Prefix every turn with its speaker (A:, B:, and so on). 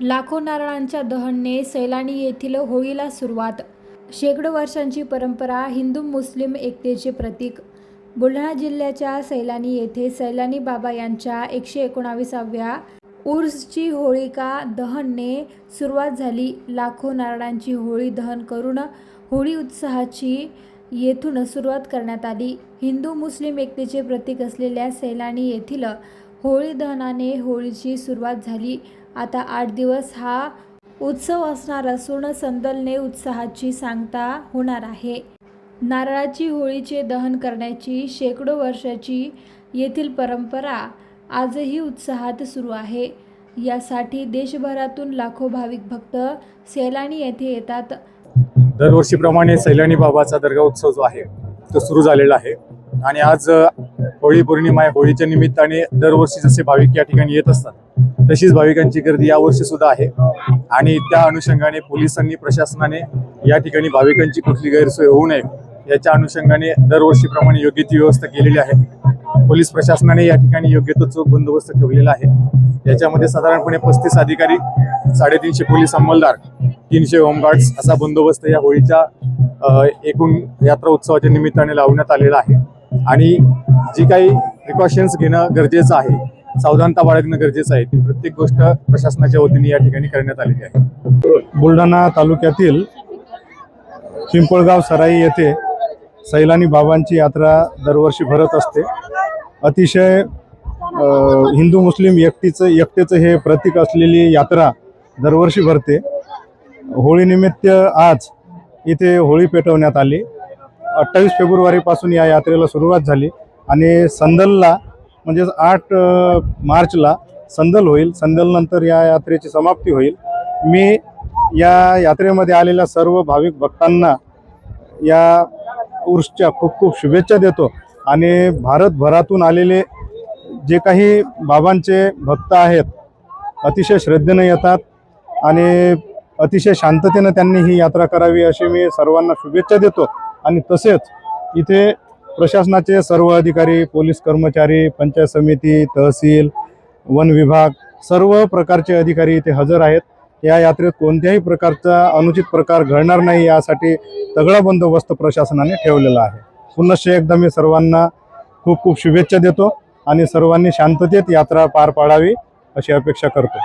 A: लाखो नारळांच्या दहनने सैलानी येथील होळीला सुरुवात। शेकडो वर्षांची परंपरा, हिंदू मुस्लिम एकतेचे प्रतीक। बुलढाणा जिल्ह्याच्या सैलानी येथे सैलानी बाबा यांच्या 119व्या उर्सची होळिका दहनने सुरुवात झाली। लाखो नारळांची होळी दहन करून होळी उत्सवाची येथून सुरुवात करण्यात आली। हिंदू मुस्लिम एकतेचे प्रतीक असलेल्या सैलानी येथील होळी दहनाने होळीची सुरुवात झाली। आता 8 दिवस हा उत्सव असणार असून संदलने उत्साहाची सांगता होणार आहे। नारळाची होळीचे दहन करण्याची शेकडो वर्षाची येथील परंपरा आजही उत्साहात सुरू आहे। यासाठी देशभरातून लाखो भाविक भक्त सैलानी येथे येतात।
B: दरवर्षीप्रमाणे सैलानी बाबाचा दर्गा उत्सव जो आहे तो सुरू झालेला आहे आणि आज होळी पौर्णिमा आहे। होळीच्या निमित्ताने दरवर्षी जसे भाविक या ठिकाणी येत असतात तशीच भाविकांची गर्दी यावर्षी सुद्धा आहे आणि त्या अनुषंगाने पोलिसांनी, प्रशासनाने या ठिकाणी भाविकांची कुठली गैरसोय होऊ नये याच्या अनुषंगाने दरवर्षीप्रमाणे योग्य ती व्यवस्था केलेली आहे। पोलीस प्रशासनाने या ठिकाणी योग्य तो चोख बंदोबस्त ठेवलेला आहे। याच्यामध्ये साधारणपणे 35 अधिकारी, 350 पोलीस अंमलदार, 300 होमगार्ड्स असा बंदोबस्त या होळीच्या एकूण यात्रा उत्सवाच्या निमित्ताने लावण्यात आलेला आहे आणि जी काही प्रिकॉशन्स घेणं गरजेचं आहे, सावधानता बाळगणं गरजेचं आहे, ती प्रत्येक गोष्ट प्रशासनाच्या वतीने या ठिकाणी करण्यात आलेली आहे।
C: बुलढाणा तालुक्यातील पिंपळगाव सराई येथे सैलानी बाबांची यात्रा दरवर्षी भरत असते। अतिशय हिंदू मुस्लिम एकतेचं हे प्रतीक असलेली यात्रा दरवर्षी भरते। होळीनिमित्त आज इथे होळी पेटवण्यात आली। 28 फेब्रुवारीपासून या यात्रेला सुरुवात झाली आणि संदलला म्हणजे 8 मार्चला संदल होईल। संदलनंतर या यात्रेची समाप्ती होईल। मी या यात्रेमध्ये आलेल्या सर्व भाविक भक्तांना या उर्सच्या खूप खूप शुभेच्छा देतो आणि भारतभरातून आलेले जे काही बाबांचे भक्त आहेत अतिशय श्रद्धेने येतात आणि अतिशय शांततेने त्यांनी ही यात्रा करावी अशी मी सर्वांना शुभेच्छा देतो। आणि तसेच इथे प्रशासनाचे सर्व अधिकारी, पोलीस कर्मचारी, पंचायत समिती, तहसील, वन विभाग सर्व प्रकारचे अधिकारी इथे हजर आहेत। या यात्रेत कोणत्याही प्रकारचा अनुचित प्रकार घडणार नाही यासाठी तगडा बंदोबस्त प्रशासनाने ठेवलेला आहे। पुनश्च एकदा मी सर्वांना खूप खूप शुभेच्छा देतो आणि सर्वांनी शांततेत यात्रा पार पाडावी अशी अपेक्षा करतो।